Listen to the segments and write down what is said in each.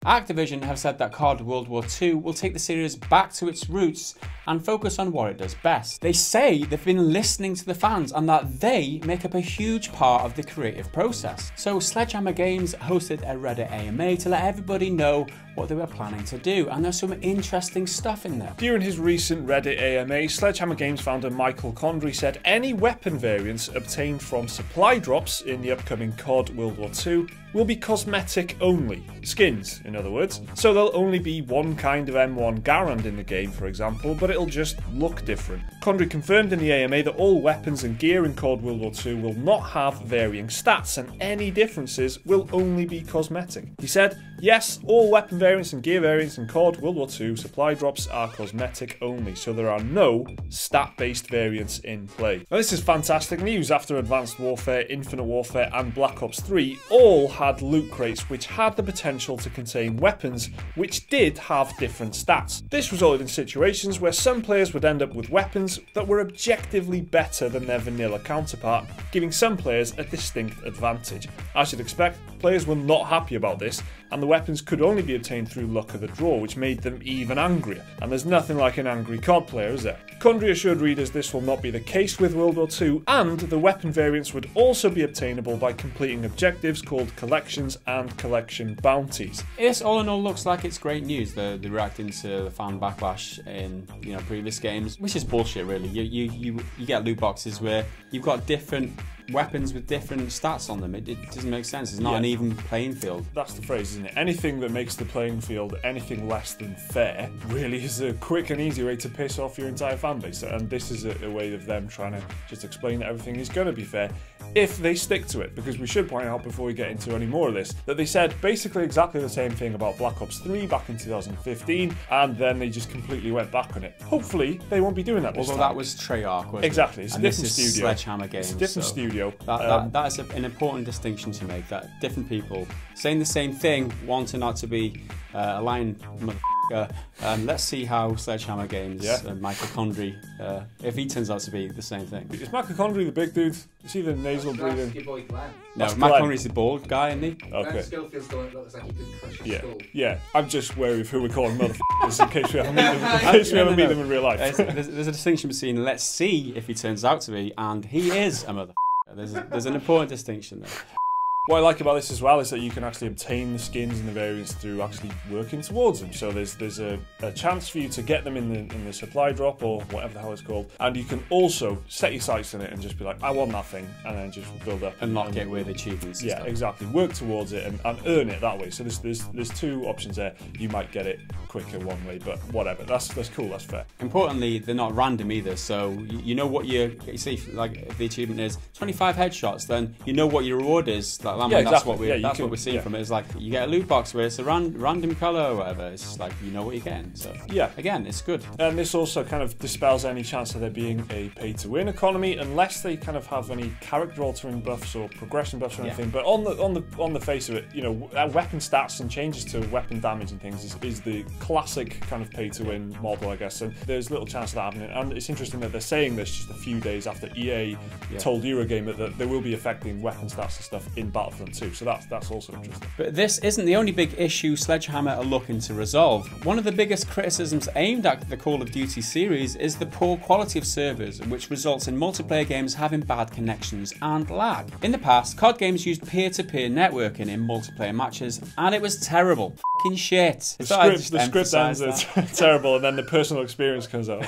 Activision have said that COD World War II will take the series back to its roots and focus on what it does best. They say they've been listening to the fans and that they make up a huge part of the creative process. So Sledgehammer Games hosted a Reddit AMA to let everybody know what they were planning to do, and there's some interesting stuff in there. During his recent Reddit AMA, Sledgehammer Games founder Michael Condrey said any weapon variants obtained from supply drops in the upcoming COD World War II will be cosmetic only. Skins, in other words. So there'll only be one kind of M1 Garand in the game, for example, but it'll just look different. Condrey confirmed in the AMA that all weapons and gear in COD World War II will not have varying stats, and any differences will only be cosmetic. He said, yes, all weapon variants and gear variants in COD World War II supply drops are cosmetic only, so there are no stat-based variants in play. Now this is fantastic news after Advanced Warfare, Infinite Warfare and Black Ops 3 all had loot crates which had the potential to contain weapons which did have different stats. This resulted in situations where some players would end up with weapons that were objectively better than their vanilla counterpart, giving some players a distinct advantage. As you'd expect, players were not happy about this, and the weapons could only be obtained through luck of the draw, which made them even angrier. And there's nothing like an angry COD player, is there? Condrey assured readers this will not be the case with World War II, and the weapon variants would also be obtainable by completing objectives called collections and collection bounties. This all in all looks like it's great news. They're reacting to the fan backlash in previous games, which is bullshit really. You get loot boxes where you've got different weapons with different stats on them. It doesn't make sense. It's not an even playing field. That's the phrase, isn't it? Anything that makes the playing field anything less than fair really is a quick and easy way to piss off your entire fan base. And this is a way of them trying to just explain that everything is going to be fair if they stick to it. Because we should point out before we get into any more of this that they said basically exactly the same thing about Black Ops 3 back in 2015, and then they just completely went back on it. Hopefully they won't be doing that this time. Although that was Treyarch, wasn't exactly. it? It's a and different this is studio. Sledgehammer Games. It's a different studio. That is an important distinction to make, that different people saying the same thing, wanting not to be a lying motherfucker. Let's see how Sledgehammer Games and Michael Condrey, if he turns out to be the same thing. Is Michael Condrey the big dude? Is he the nasal breathing? No, Michael Condrey's the bald guy, isn't he? Okay. Skillfield's the one that looks like he could crush his skull. Yeah. I'm just wary of who we call motherfuckers in case we ever meet them in real life. There's a distinction between let's see if he turns out to be and he is a motherfucker. There's an important distinction there. What I like about this as well is that you can actually obtain the skins and the variants through actually working towards them. So there's a chance for you to get them in the supply drop or whatever the hell it's called, and you can also set your sights on it and just be like, I want that thing, and then just build up. Unlock it with achievements. Yeah, exactly. Work towards it and earn it that way. So there's two options there. You might get it quicker one way, but whatever. That's cool. That's fair. Importantly, they're not random either. So you know what you see. Like if the achievement is 25 headshots, then you know what your reward is. Yeah, exactly. That's what we're seeing from it. It's like you get a loot box where it's a random color or whatever. It's just like you know what you're getting. So yeah, again, it's good. And this also kind of dispels any chance of there being a pay-to-win economy, unless they kind of have any character-altering buffs or progression buffs or anything. But on the face of it, weapon stats and changes to weapon damage and things is the classic kind of pay-to-win model, I guess. And there's little chance of that happening. And it's interesting that they're saying this just a few days after EA told Eurogamer that they will be affecting weapon stats and stuff in Battlefront 2, so that's also interesting. But this isn't the only big issue Sledgehammer are looking to resolve. One of the biggest criticisms aimed at the Call of Duty series is the poor quality of servers, which results in multiplayer games having bad connections and lag. In the past, COD games used peer-to-peer networking in multiplayer matches, and it was terrible. Fucking shit. The script ends it's terrible, and then the personal experience comes out.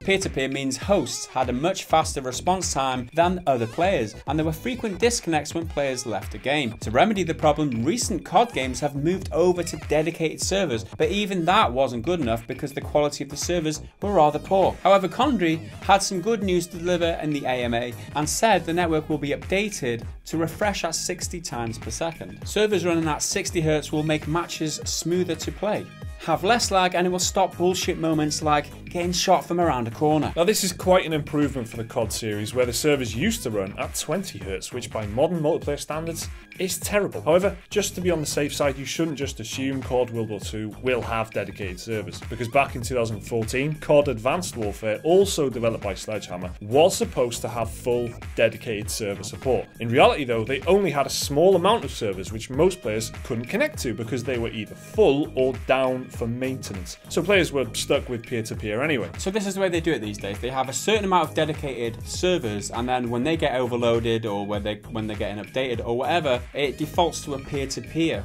Peer-to-peer means hosts had a much faster response time than other players, and there were frequent disconnects when players left the game. To remedy the problem, recent COD games have moved over to dedicated servers, but even that wasn't good enough because the quality of the servers were rather poor. However, Condrey had some good news to deliver in the AMA and said the network will be updated to refresh at 60 times per second. Servers running at 60 Hz will make matches smoother to play, have less lag, and it will stop bullshit moments like getting shot from around a corner. Now this is quite an improvement for the COD series, where the servers used to run at 20 Hz, which by modern multiplayer standards It's terrible. However, just to be on the safe side, you shouldn't just assume COD World War II will have dedicated servers, because back in 2014, COD Advanced Warfare, also developed by Sledgehammer, was supposed to have full dedicated server support. In reality though, they only had a small amount of servers which most players couldn't connect to because they were either full or down for maintenance. So players were stuck with peer-to-peer anyway. So this is the way they do it these days. They have a certain amount of dedicated servers, and then when they get overloaded or when they're getting updated or whatever, it defaults to a peer-to-peer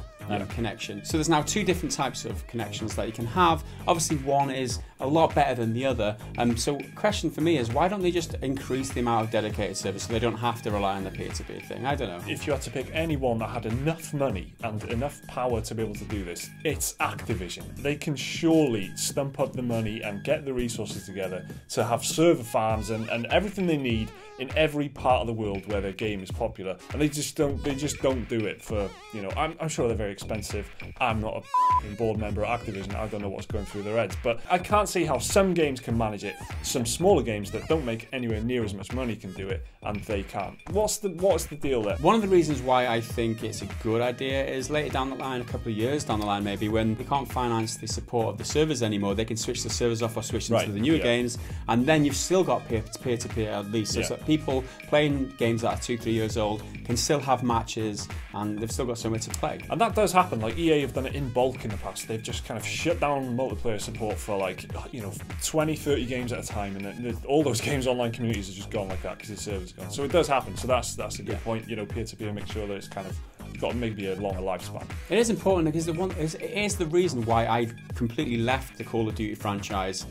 connection. So there's now two different types of connections that you can have. Obviously one is a lot better than the other. So question for me is, why don't they just increase the amount of dedicated servers so they don't have to rely on the peer-to-peer thing? I don't know. If you had to pick anyone that had enough money and enough power to be able to do this, it's Activision. They can surely stump up the money and get the resources together to have server farms and everything they need in every part of the world where their game is popular, and they just don't do it for, you know, I'm sure they're very expensive. I'm not a board member at Activision. I don't know what's going through their heads, but I can't see how some games can manage it, some smaller games that don't make anywhere near as much money can do it, and they can't. What's the deal there? One of the reasons why I think it's a good idea is later down the line, a couple of years down the line maybe, when they can't finance the support of the servers anymore, they can switch the servers off or switch them to the newer games, and then you've still got peer-to-peer at least, so that people playing games that are 2-3 years old can still have matches and they've still got somewhere to play. And that does happen. Like EA have done it in bulk in the past. They've just kind of shut down multiplayer support for, like, you know, 20-30 games at a time, and then all those games online communities are just gone like that because the servers are gone. So it does happen. So that's a good point. You know, peer-to-peer, make sure that it's kind of got maybe a longer lifespan. It is important because it is the reason why I completely left the Call of Duty franchise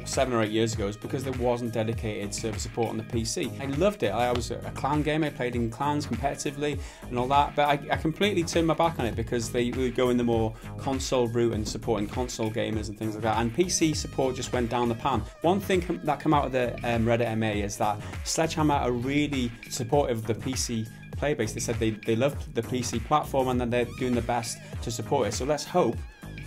7 or 8 years ago, is because there wasn't dedicated server support on the PC. I loved it. I was a clan gamer, I played in clans competitively and all that, but I completely turned my back on it because they would go in the more console route and supporting console gamers and things like that, and PC support just went down the pan. One thing that came out of the Reddit MA is that Sledgehammer are really supportive of the PC player base. They said they loved the PC platform and that they're doing the best to support it. So let's hope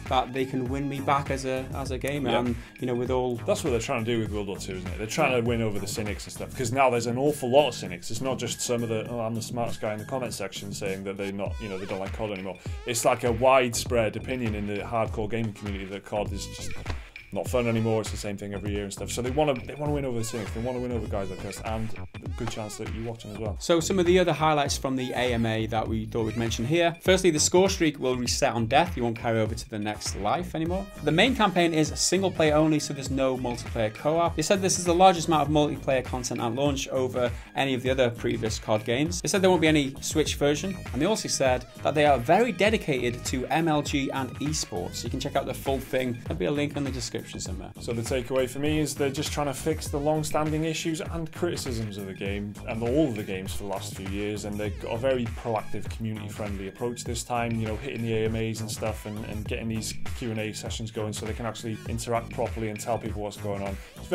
that they can win me back as a gamer, and you know, with all... That's what they're trying to do with World War II, isn't it? They're trying to win over the cynics and stuff, because now there's an awful lot of cynics. It's not just some of the, oh, I'm the smartest guy in the comment section saying that they're not, you know, they don't like COD anymore. It's like a widespread opinion in the hardcore gaming community that COD is just not fun anymore. It's the same thing every year and stuff. So they want to win over the cynics. They want to win over guys like us, and a good chance that you're watching as well. So some of the other highlights from the AMA that we thought we'd mention here. Firstly, the score streak will reset on death. You won't carry over to the next life anymore. The main campaign is single player only, so there's no multiplayer co-op. They said this is the largest amount of multiplayer content at launch over any of the other previous COD games. They said there won't be any Switch version, and they also said that they are very dedicated to MLG and esports. You can check out the full thing. There'll be a link in the description somewhere. So the takeaway for me is they're just trying to fix the long-standing issues and criticisms of the game and all of the games for the last few years, and they've got a very proactive, community-friendly approach this time, you know, hitting the AMAs and stuff, and getting these Q&A sessions going so they can actually interact properly and tell people what's going on. It's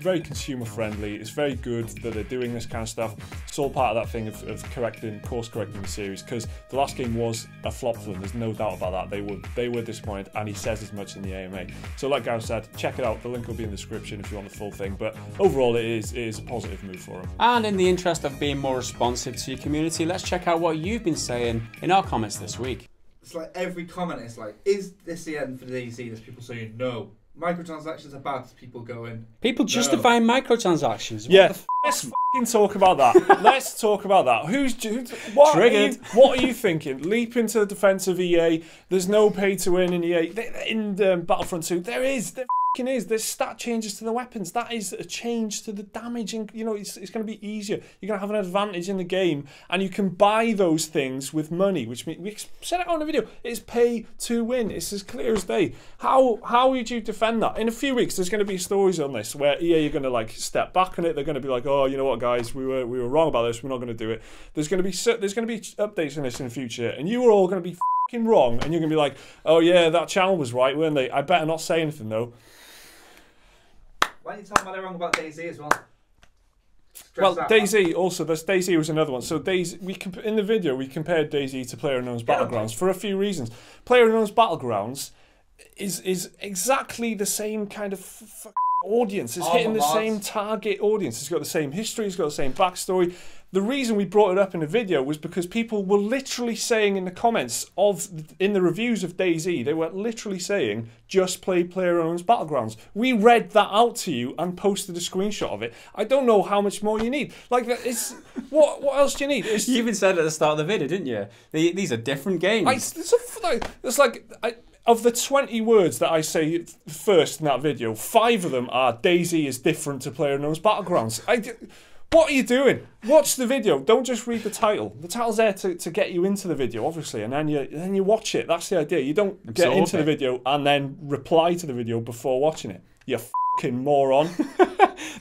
very consumer-friendly. It's very good that they're doing this kind of stuff. It's all part of that thing of course-correcting the series, because the last game was a flop for them. There's no doubt about that. They were disappointed, and he says as much in the AMA. So like Gareth said, check it out. The link will be in the description if you want the full thing. But overall, it is a positive move for them. And in the interest of being more responsive to your community, let's check out what you've been saying in our comments this week. It's like every comment is like, is this the end for DayZ? There's people saying no. Microtransactions are bad. There's people going, people justifying microtransactions. Yeah, let's fucking talk about that. Let's talk about that. What triggered? What are you thinking? Leap into the defense of EA. There's no pay to win in EA. In Battlefront 2, there is. There's stat changes to the weapons. That is a change to the damage, and you know, it's going to be easier. You're going to have an advantage in the game, and you can buy those things with money, which means, we said it on the video, it's pay to win. It's as clear as day. How would you defend that? In a few weeks, there's going to be stories on this where EA are going to like step back on it. They're going to be like, oh, you know what, guys, we were wrong about this. We're not going to do it. There's going to be updates on this in the future, and you are all going to be fucking wrong, and you're going to be like, oh yeah, that channel was right, weren't they? I better not say anything though. Why don't you tell me they're wrong about DayZ as well? Well, DayZ also, DayZ was another one. So DayZ, in the video, we compared DayZ to PlayerUnknown's Battlegrounds for a few reasons. PlayerUnknown's Battlegrounds is exactly the same kind of audience. It's hitting the same target audience. It's got the same history. It's got the same backstory. The reason we brought it up in the video was because people were literally saying in the comments in the reviews of DayZ, they were literally saying, just play PlayerUnknown's Battlegrounds. We read that out to you and posted a screenshot of it. I don't know how much more you need. Like, it's what else do you need? You even said at the start of the video, didn't you? These are different games. Of the 20 words that I say first in that video, 5 of them are DayZ is different to PlayerUnknown's Battlegrounds. What are you doing? Watch the video. Don't just read the title. The title's there to get you into the video, obviously, and then you watch it. That's the idea. You don't get into the video and then reply to the video before watching it. You fucking moron.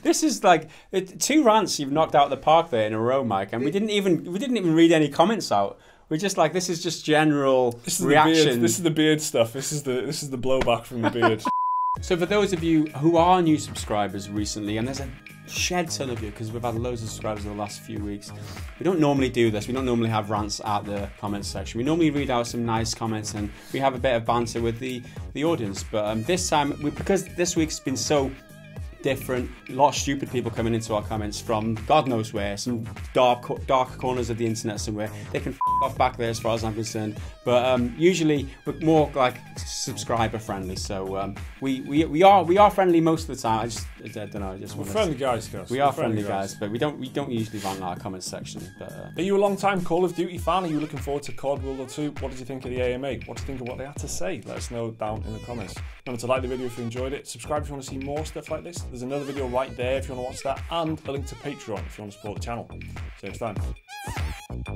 This is like 2 rants you've knocked out of the park there in a row, Mike, and we didn't even read any comments out. We're just like, this is just general reaction. This is the beard stuff. This is the blowback from the beard. So for those of you who are new subscribers recently, and there's a shed ton of you because we've had loads of subscribers in the last few weeks, we don't normally do this. We don't normally have rants at the comments section. We normally read out some nice comments and we have a bit of banter with the audience. But this time, because this week's been so different, a lot of stupid people coming into our comments from God knows where, some dark corners of the internet somewhere. They can f off back there as far as I'm concerned. But usually we're more like subscriber friendly, so we are friendly most of the time. I don't know. We're friendly guys, guys. We are friendly guys, but we don't usually rant in our comments section. But, are you a long-time Call of Duty fan? Are you looking forward to COD World War 2? What did you think of the AMA? What do you think of what they had to say? Let us know down in the comments. Remember to like the video if you enjoyed it. Subscribe if you want to see more stuff like this. There's another video right there if you want to watch that, and a link to Patreon if you want to support the channel. See you next time.